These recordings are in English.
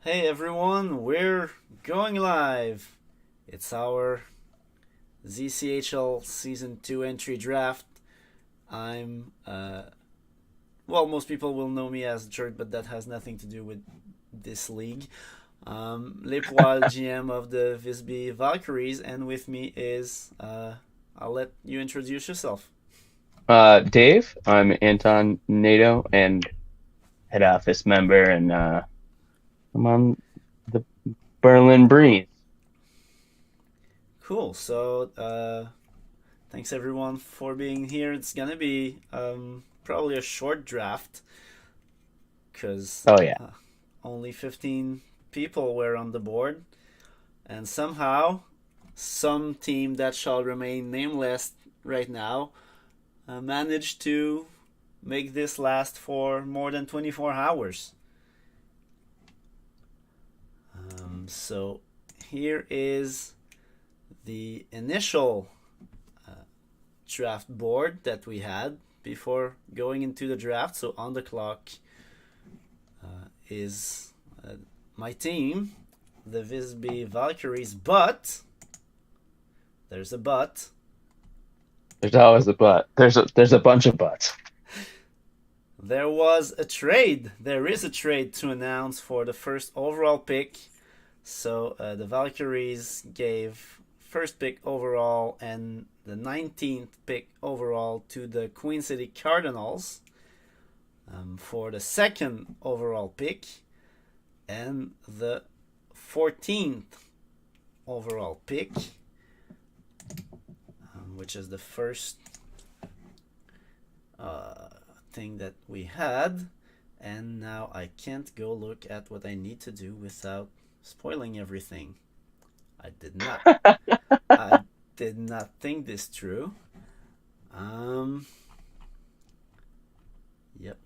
Hey everyone, we're going live. It's our ZCHL Season 2 entry draft. Well, most people will know me as Jerk, but that has nothing to do with this league. Lepoil, GM of the Visby Valkyries, and with me is, I'll let you introduce yourself. Dave, I'm Anton NATO and head office member, and I'm on the Berlin Breeze. Cool, thanks everyone for being here. It's gonna be probably a short draft because Oh yeah, only 15 people were on the board, and somehow some team that shall remain nameless right now managed to make this last for more than 24 hours. So here is the initial draft board that we had before going into the draft. So on the clock is my team, the Visby Valkyries, but there's a but. there's always a but. There's a bunch of buts. There was a trade. There is a trade to announce for the first overall pick. So the Valkyries gave first pick overall and the 19th pick overall to the Queen City Cardinals for the second overall pick and the 14th overall pick, which is the first thing that we had. And now I can't go look at what I need to do without spoiling everything. I did not. I did not think this through. Um. Yep.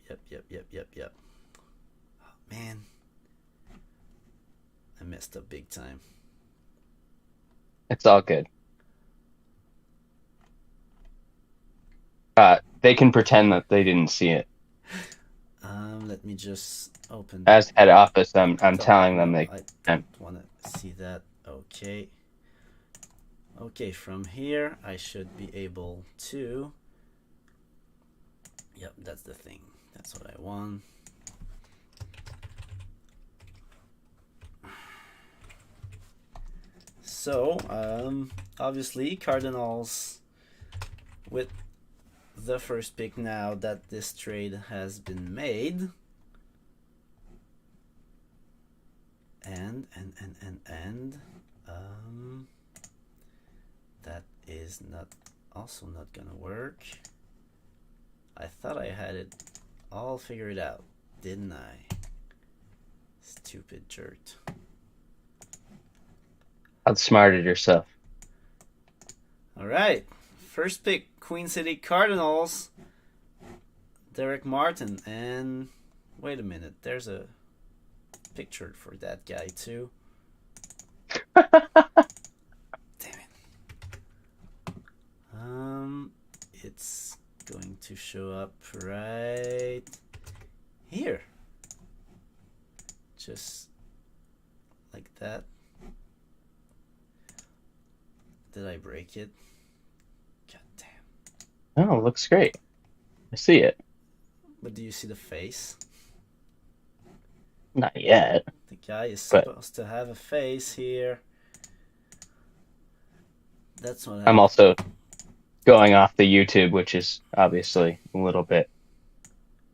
Oh, man, I messed up big time. It's all good. They can pretend that they didn't see it. Let me just open As head office, I'm the. telling them No, they I can. don't want to see that. Okay. Okay, from here I should be able to. Yep, that's the thing. That's what I want. So, obviously, Cardinals with the first pick now that this trade has been made. And that is not also not gonna work. I thought I had it all figured out, didn't I? Stupid jerk. Outsmarted yourself. All right, first pick, Queen City Cardinals, Derek Martin, and wait a minute, there's a picture for that guy too. Damn it. It's going to show up right here. Just like that. Did I break it? God damn. Oh, it looks great. I see it. But do you see the face? Not yet, The guy is but supposed to have a face here. That's what I'm I. also going off the YouTube, which is obviously a little bit.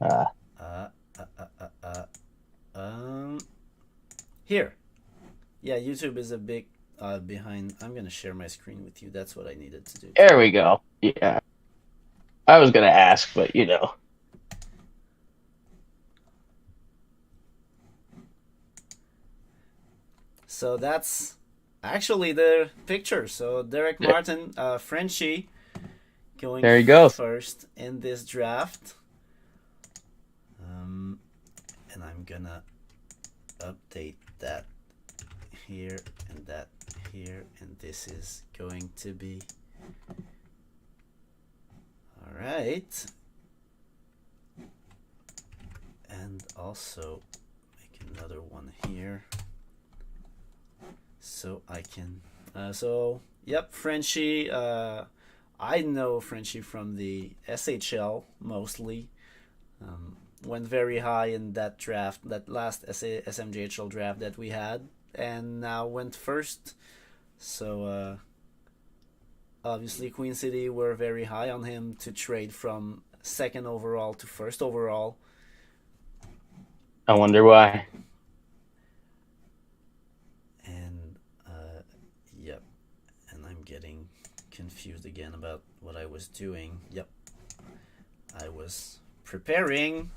Uh, Uh, uh, uh, uh, uh. Um. Here. Yeah, YouTube is a big behind. I'm gonna share my screen with you. That's what I needed to do there too. we go. Yeah, I was gonna ask, but So that's actually the picture. So Derek Martin, Frenchie, going there you go. first in this draft. Um, and I'm gonna update that here and that here, and this is going to be all right. And also make a another one here. So I can. So yep, Frenchie. I know Frenchie from the SHL mostly. Went very high in that draft, that last SMJHL draft that we had, and now went first. So obviously Queen City were very high on him to trade from second overall to first overall. I wonder why. And yep, and I'm getting confused again about what I was doing. Yep, I was preparing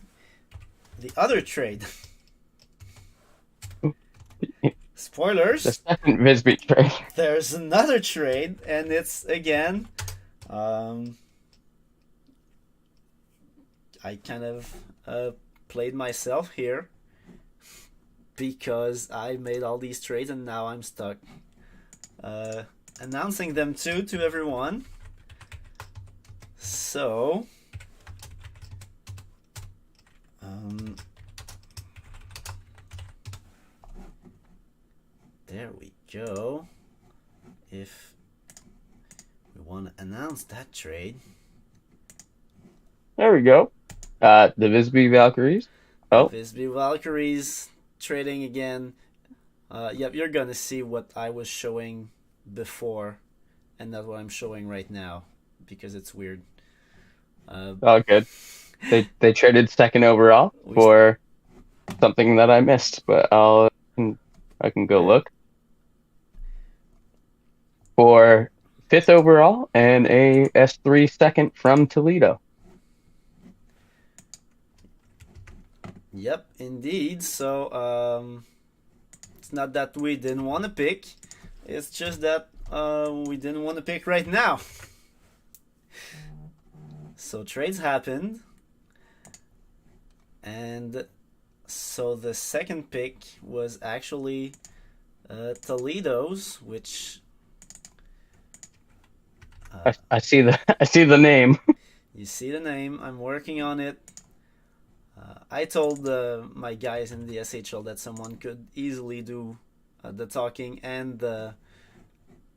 the other trade. Spoilers. The second Visby trade. There's another trade, and it's again. I kind of played myself here because I made all these trades and now I'm stuck announcing them to everyone. So there we go. If we want to announce that trade. There we go. The Visby Valkyries. Oh, Visby Valkyries trading again. Yep, you're gonna see what I was showing before and not what I'm showing right now because it's weird. oh, good. They traded second overall for something that I missed, but I can go look. For fifth overall and a S3 second from Toledo. Yep, indeed. So it's not that we didn't want to pick. It's just that we didn't want to pick right now. So trades happened. And so the second pick was actually Toledo's, which I see the name. You see the name. I'm working on it. I told my guys in the SHL that someone could easily do the talking and the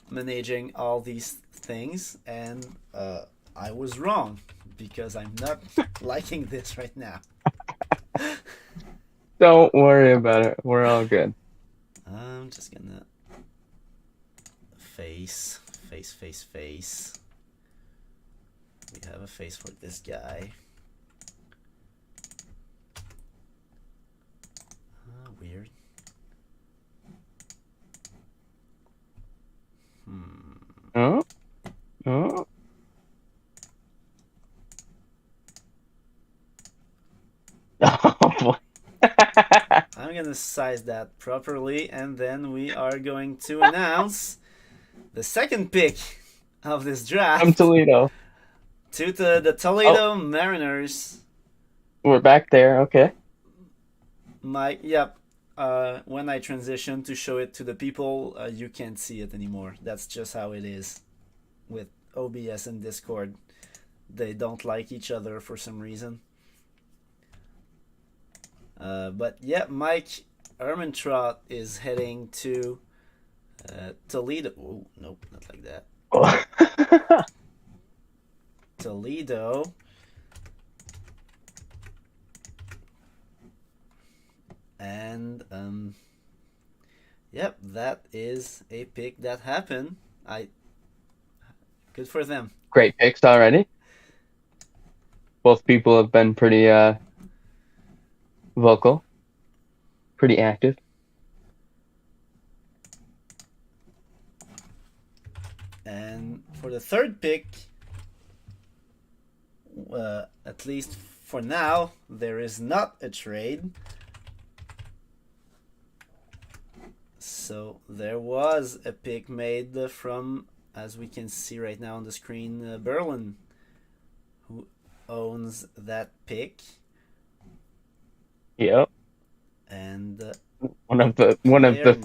managing all these things, and I was wrong because I'm not liking this right now. Don't worry about it. We're all good. I'm just gonna face. We have a face for this guy. Weird. Oh, oh. Oh boy. I'm gonna size that properly, and then we are going to announce the second pick of this draft. From Toledo. To the Toledo Mariners. We're back there, okay. Yep. When I transition to show it to the people, you can't see it anymore. That's just how it is with OBS and Discord. They don't like each other for some reason. But yeah, Mike Ermentrout is heading to Toledo. Oh, nope, not like that. Toledo. And yep, that is a pick that happened. Good for them. Great picks already. Both people have been pretty vocal, pretty active. And for the third pick, at least for now, there is not a trade. So there was a pick made from, as we can see right now on the screen, Berlin, who owns that pick. Yep. And one of the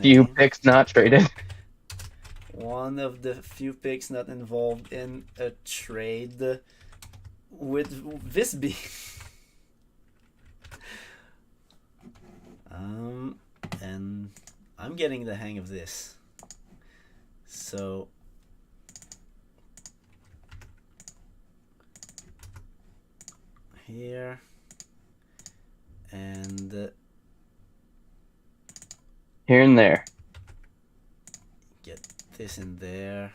few picks not traded. One of the few picks not involved in a trade with Visby. And I'm getting the hang of this. So here and here and there. Get this in there.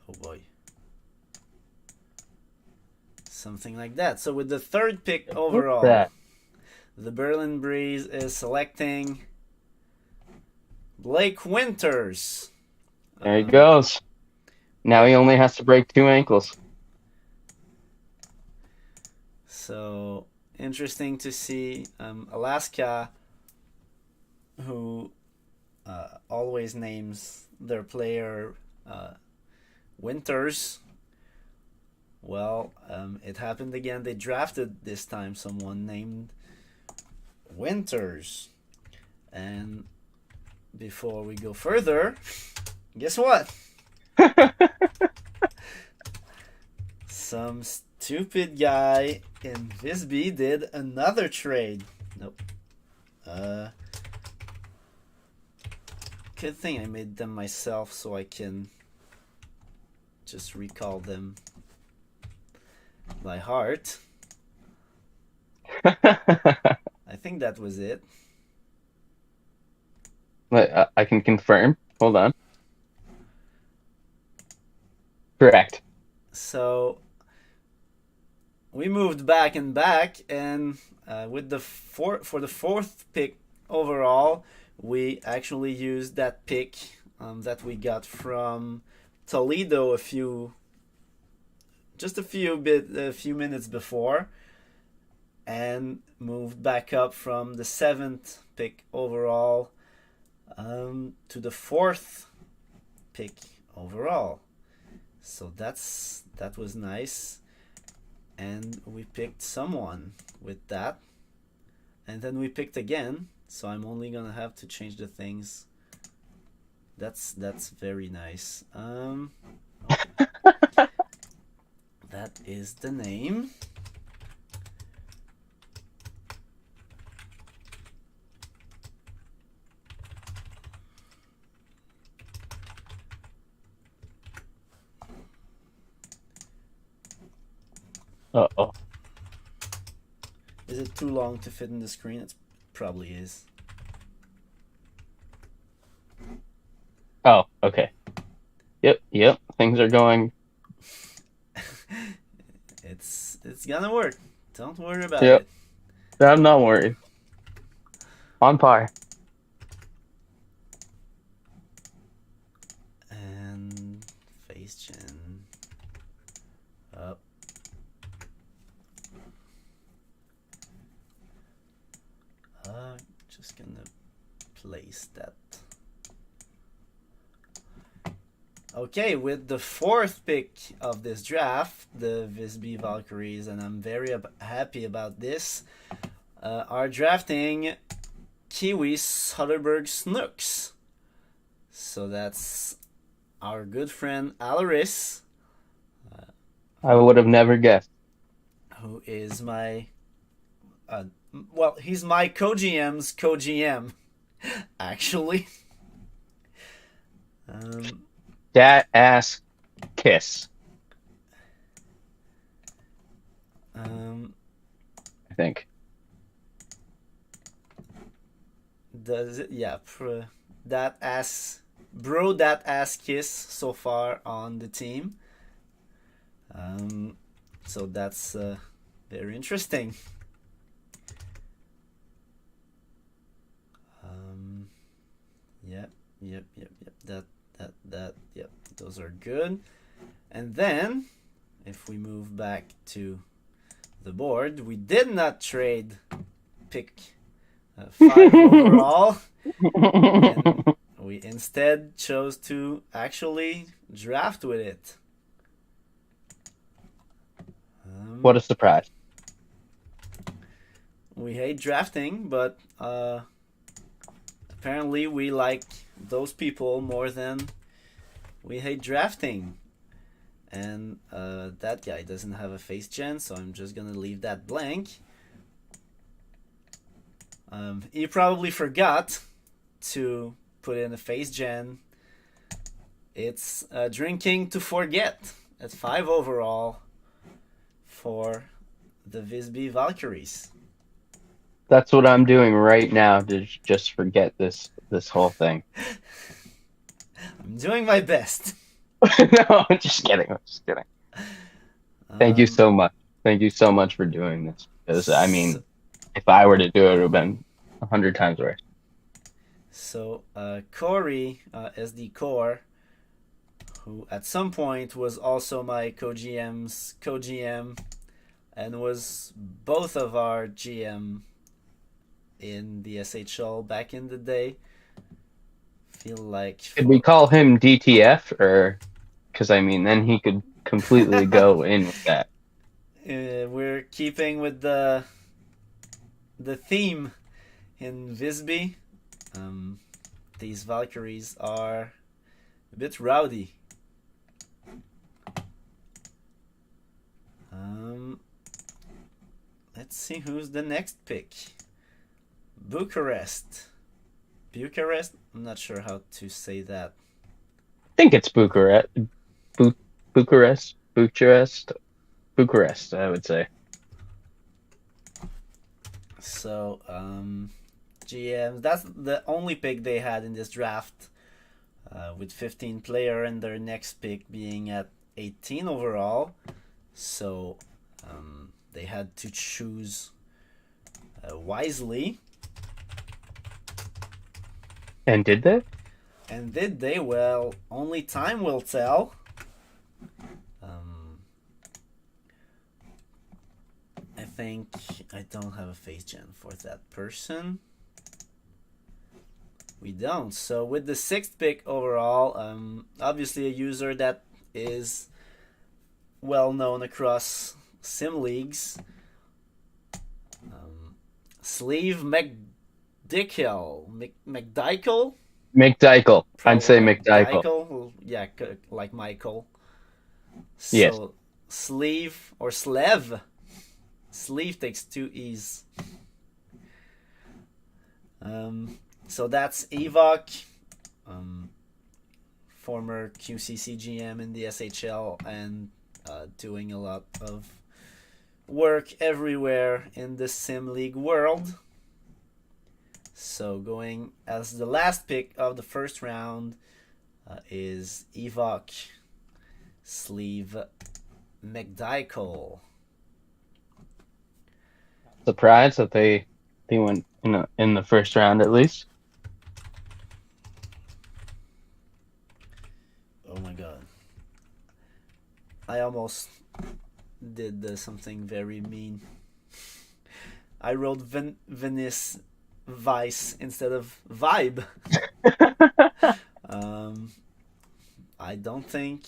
Oh boy. Something like that. So with the third pick overall, the Berlin Breeze is selecting Blake Winters. There he goes. Now he only has to break 2 ankles. So interesting to see. Alaska, who always names their player Winters. Well, it happened again. They drafted this time someone named Winters. And before we go further, guess what? Some stupid guy in Visby did another trade. Nope. Good thing I made them myself so I can just recall them by heart. I think that was it. I can confirm. Hold on. Correct. So we moved back and back, and with the for the fourth pick overall, we actually used that pick that we got from Toledo a few minutes before, and moved back up from the 7th pick overall to the 4th pick overall. So that was nice, and we picked someone with that, and then we picked again. So I'm only gonna have to change the things. That's very nice. That is the name. Uh-oh. Is it too long to fit in the screen? It probably is. Oh, okay. Yep. Things are going. It's gonna work. Don't worry about it. I'm not worried. On par. And face gen up. Just gonna place that. Okay, with the 4th pick of this draft, the Visby Valkyries, and I'm very happy about this, are drafting Kiwi Soderberg Snooks. So that's our good friend Alaris. I would have never guessed. Who is my... he's my co-GM's co-GM, actually. That ass kiss. I think. Does it? Yeah. That ass kiss so far on the team. So that's very interesting. Yep. Yep. Those are good. And then, if we move back to the board, we did not trade pick 5 overall. And we instead chose to actually draft with it. What a surprise. We hate drafting, but apparently we like those people more than we hate drafting. And that guy doesn't have a face gen, so I'm just gonna leave that blank. He probably forgot to put in a face gen. It's Drinking to Forget at 5 overall for the Visby Valkyries. That's what I'm doing right now to just forget this whole thing. I'm doing my best. No, I'm just kidding. I'm just kidding. Thank you so much. Thank you so much for doing this. Because I mean, if I were to do it, it would have been 100 times worse. So Corey, SD Core, who at some point was also my co-GM's co-GM and was both of our GM in the SHL back in the day. Feel like Could we call him DTF, or because I mean then he could completely go in with that. We're keeping with the theme in Visby. These Valkyries are a bit rowdy. Let's see who's the next pick. Bucharest. I'm not sure how to say that. I think it's Bucharest. Bucharest, I would say. So, GMs, that's the only pick they had in this draft, with 15 player and their next pick being at 18 overall. So, they had to choose wisely. And did they? And did they? Well, only time will tell. I think I don't have a face gen for that person. We don't. So with the 6th pick overall, obviously a user that is well known across sim leagues. Sleeve McDykel. McDykel. I'd say McDykel. Yeah, like Michael. So yes. Sleeve or Slev. Sleeve takes 2 E's. So that's Evok, former QCC GM in the SHL and doing a lot of work everywhere in the Sim League world. So going as the last pick of the first round is Evok Sleeve McDykel. Surprised that they went in the first round at least. Oh my god. I almost did something very mean. I wrote Venice Vice instead of Vibe. I don't think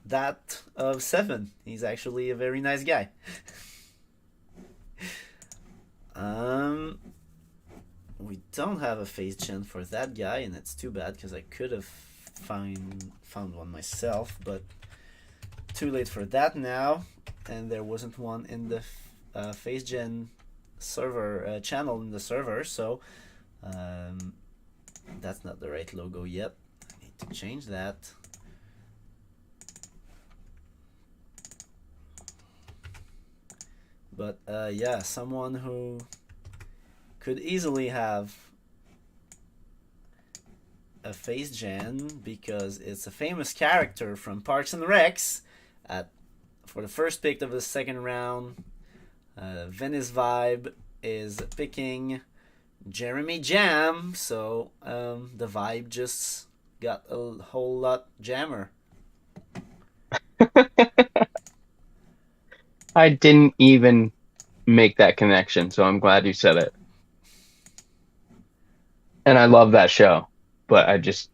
that of 7. He's actually a very nice guy. We don't have a face gen for that guy, and it's too bad because I could have found one myself, but too late for that now. And there wasn't one in the face gen server channel in the server, so that's not the right logo yet. I need to change that. But yeah, someone who could easily have a face gen because it's a famous character from Parks and Recs. For the first pick of the second round, Venice Vibe is picking Jeremy Jam, so the Vibe just got a whole lot jammer. I didn't even make that connection, so I'm glad you said it. And I love that show, but I just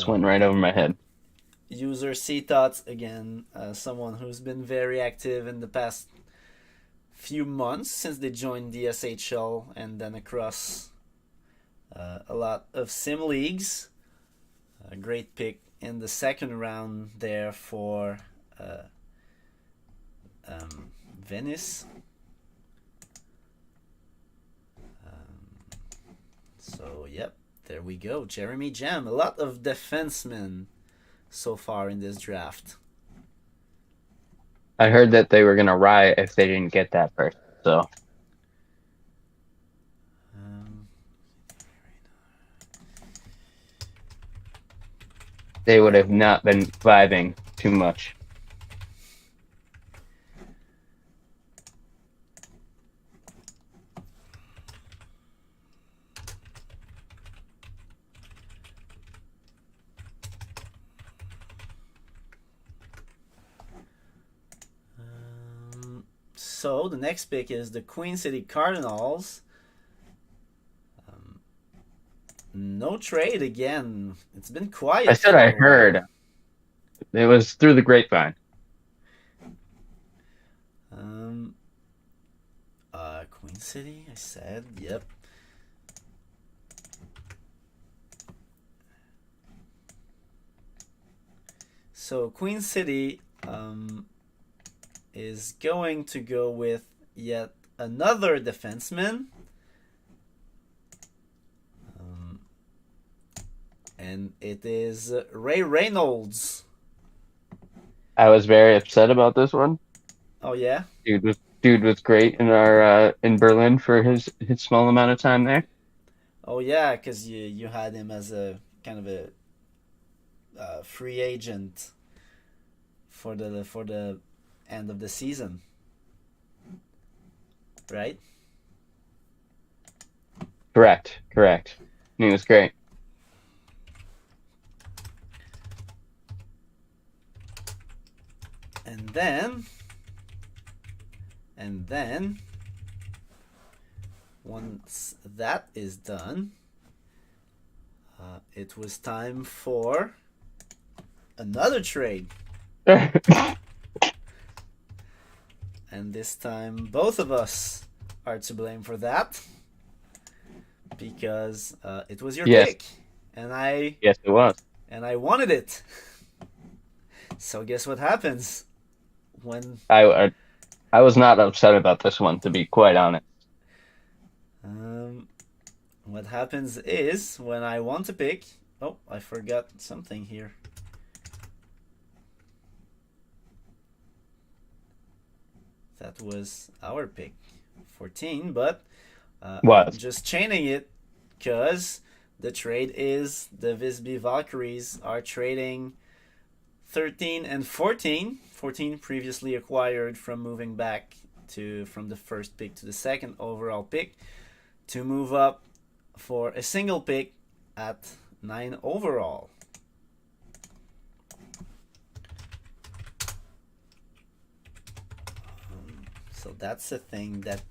went right over my head. User C Thoughts again, someone who's been very active in the past few months since they joined the ZCHL and then across a lot of sim leagues. A great pick in the second round there for Venice. So, yep, there we go. Jeremy Jam. A lot of defensemen so far in this draft. I heard that they were gonna riot if they didn't get that first. So Um, they would have not been vibing too much. so the next pick is the Queen City Cardinals. No trade again. It's been quiet. I said for I a while. heard. It was through the grapevine. Queen City, I said, yep. So Queen City is going to go with yet another defenseman. And it is Ray Reynolds. I was very upset about this one. Oh yeah? Dude was great in our in Berlin for his small amount of time there. Oh yeah, because you had him as a kind of a free agent for the end of the season, right? Correct. And he was great. And then once that is done, it was time for another trade. And this time both of us are to blame for that, because it was your pick, and Yes, it was. And I wanted it. So guess what happens when I was not upset about this one, to be quite honest. What happens is when I want to pick. Oh, I forgot something here. That was our pick, 14, but I'm just chaining it because the trade is the Visby Valkyries are trading 13 and 14. 14 previously acquired from moving back from the first pick to the second overall pick to move up for a single pick at 9 overall. So that's the thing that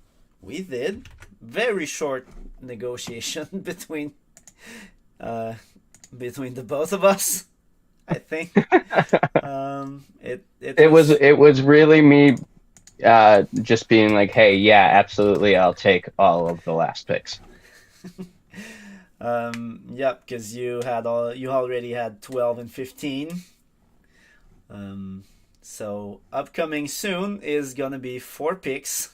we did. Very short negotiation between the both of us, I think. It was really me just being like, hey, yeah, absolutely, I'll take all of the last picks. Yep, because you already had 12 and 15. So upcoming soon is gonna be 4 picks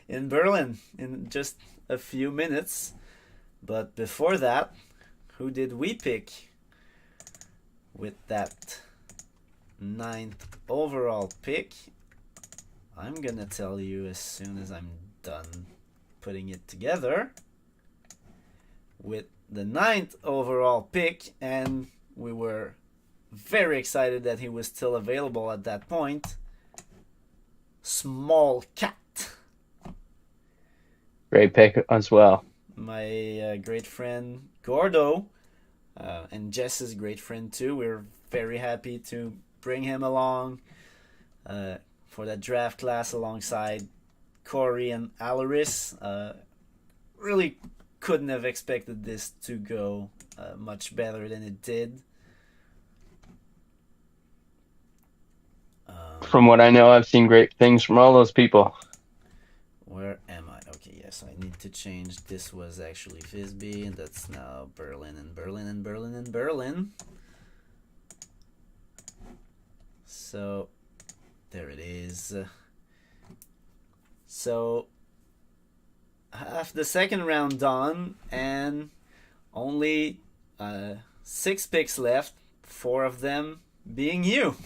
in Berlin in just a few minutes. But before that, who did we pick with that 9th overall pick? I'm gonna tell you as soon as I'm done putting it together. With the 9th overall pick, and we were very excited that he was still available at that point. Small Cat. Great pick as well. My great friend Gordo, and Jess's great friend too. We're very happy to bring him along for that draft class alongside Corey and Alaris. Really couldn't have expected this to go much better than it did. From what I know, I've seen great things from all those people. Where am I? Okay, yes, I need to change. This was actually Visby, and that's now Berlin and Berlin and Berlin and Berlin. So, there it is. So, half the second round done, and Only 6 picks left, 4 of them being you.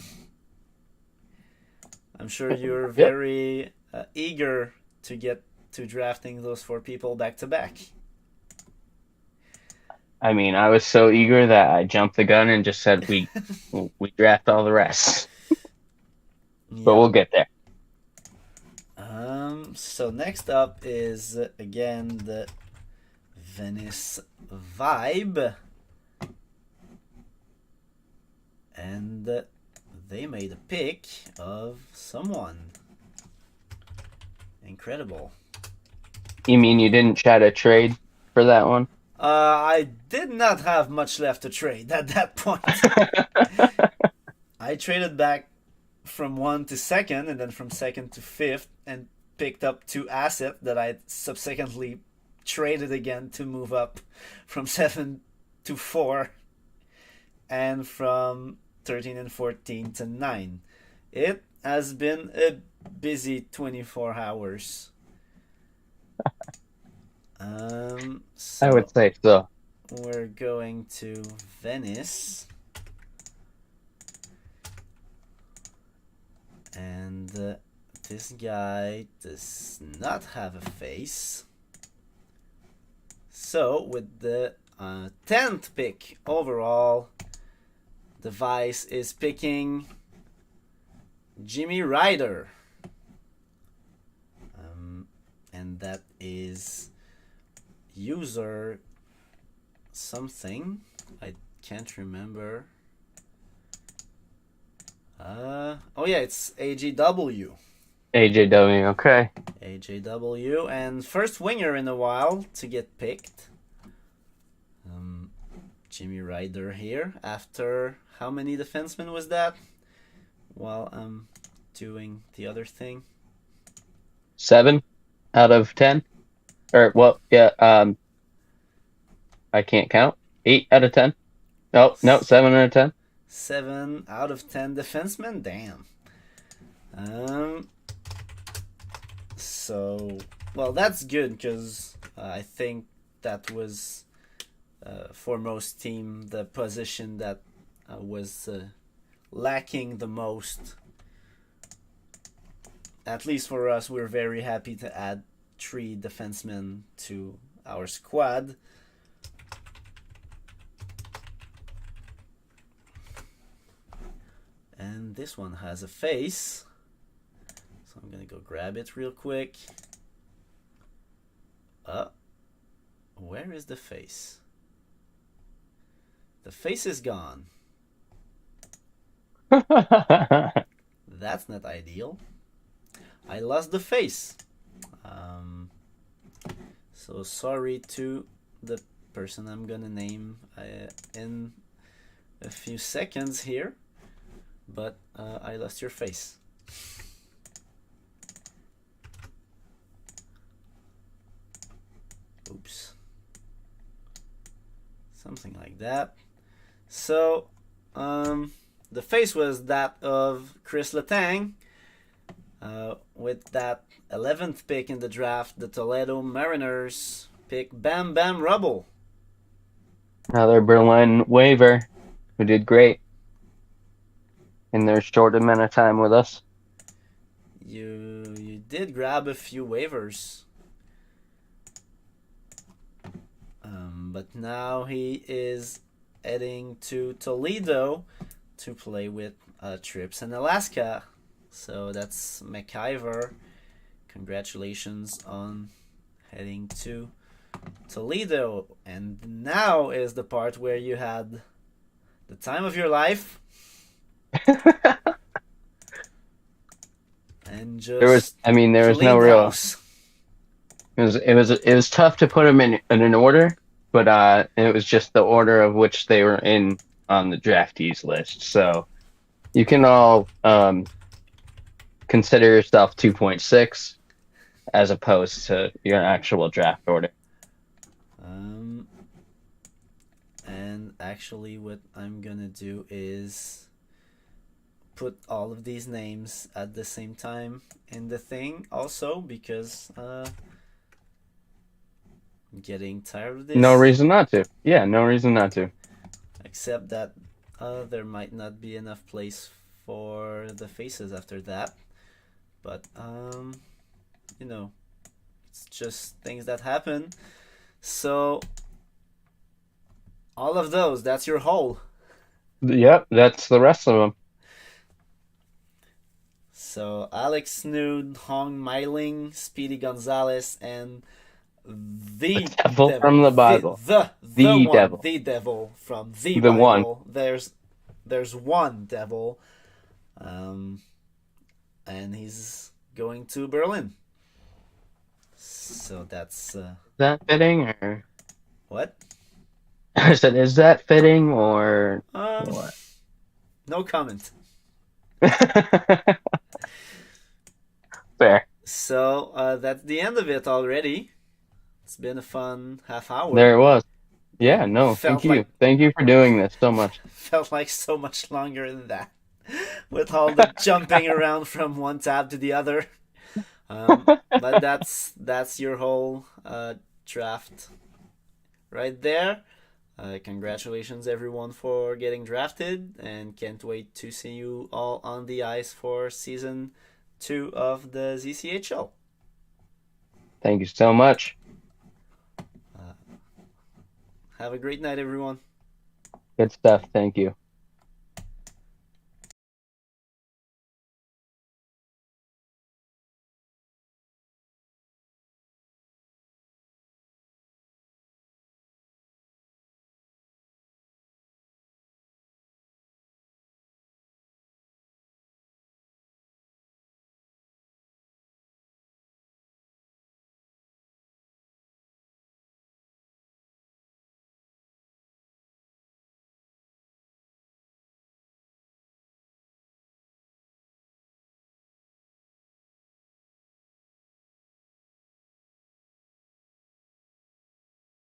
I'm sure you're Yep. very eager to get to drafting those 4 people back to back. I mean, I was so eager that I jumped the gun and just said we draft all the rest. But Yeah. we'll get there. So next up is again the Venice Vibe. And they made a pick of someone. Incredible. You mean you didn't try to trade for that one? I did not have much left to trade at that point. I traded back from 1 to 2nd and then from 2nd to 5th and picked up 2 assets that I subsequently traded again to move up from 7 to 4 and from 13 and 14 to 9. It has been a busy 24 hours. I would say so. We're going to Venice. And this guy does not have a face. So, with the 10th pick overall, the Vice is picking Jimmy Ryder. And that is user something. I can't remember. Oh yeah, it's AJW. AJW, okay. AJW, and first winger in a while to get picked. Jimmy Ryder here. After how many defensemen was that? While I'm doing the other thing. 7 out of 10. Or well, yeah. I can't count. 8 out of 10. No, 7 out of 10. 7 out of 10 defensemen. Damn. So, well, that's good because I think that was for most team the position that was lacking the most. At least for us, we're very happy to add 3 defensemen to our squad. And this one has a face. So I'm gonna go grab it real quick. Where is the face? The face is gone. That's not ideal. I lost the face. So sorry to the person I'm gonna name in a few seconds here, but I lost your face. Oops. Something like that. So, the face was that of Chris Letang. With that 11th pick in the draft, the Toledo Mariners pick Bam Bam Rubble. Another Berlin waiver who did great in their short amount of time with us. You did grab a few waivers. But now he is heading to Toledo to play with Trips in Alaska. So that's McIver. Congratulations on heading to Toledo. And now is the part where you had the time of your life. And just there was no real. House. It was tough to put them in an order, but it was just the order of which they were in on the draftees list. So you can all consider yourself 2.6 as opposed to your actual draft order. And actually what I'm gonna do is put all of these names at the same time in the thing also because Getting tired of No this, reason not to. Yeah, no reason not to. except that there might not be enough place for the faces after that. But you know, it's just things that happen. So all of those, that's your whole. Yep, that's the rest of them. So Alex Snood, Hong Meiling, Speedy Gonzalez, and The the devil devil, from the Bible. the The one, devil. the devil from the The one. Bible. There's one devil, um, and he's going to Berlin. So that's Is that fitting or what? I said, is that fitting or Um, what? no comment. Fair. So that's the end of it already. It's been a fun half hour. There it was. Yeah, It no, thank felt like you. Thank you for doing this so much. felt like so much longer than that, with all the jumping around from one tab to the other. But that's your whole draft right there. Congratulations everyone for getting drafted, and can't wait to see you all on the ice for season 2 of the ZCHL. Thank you so much. Have a great night, everyone. Good stuff. Thank you.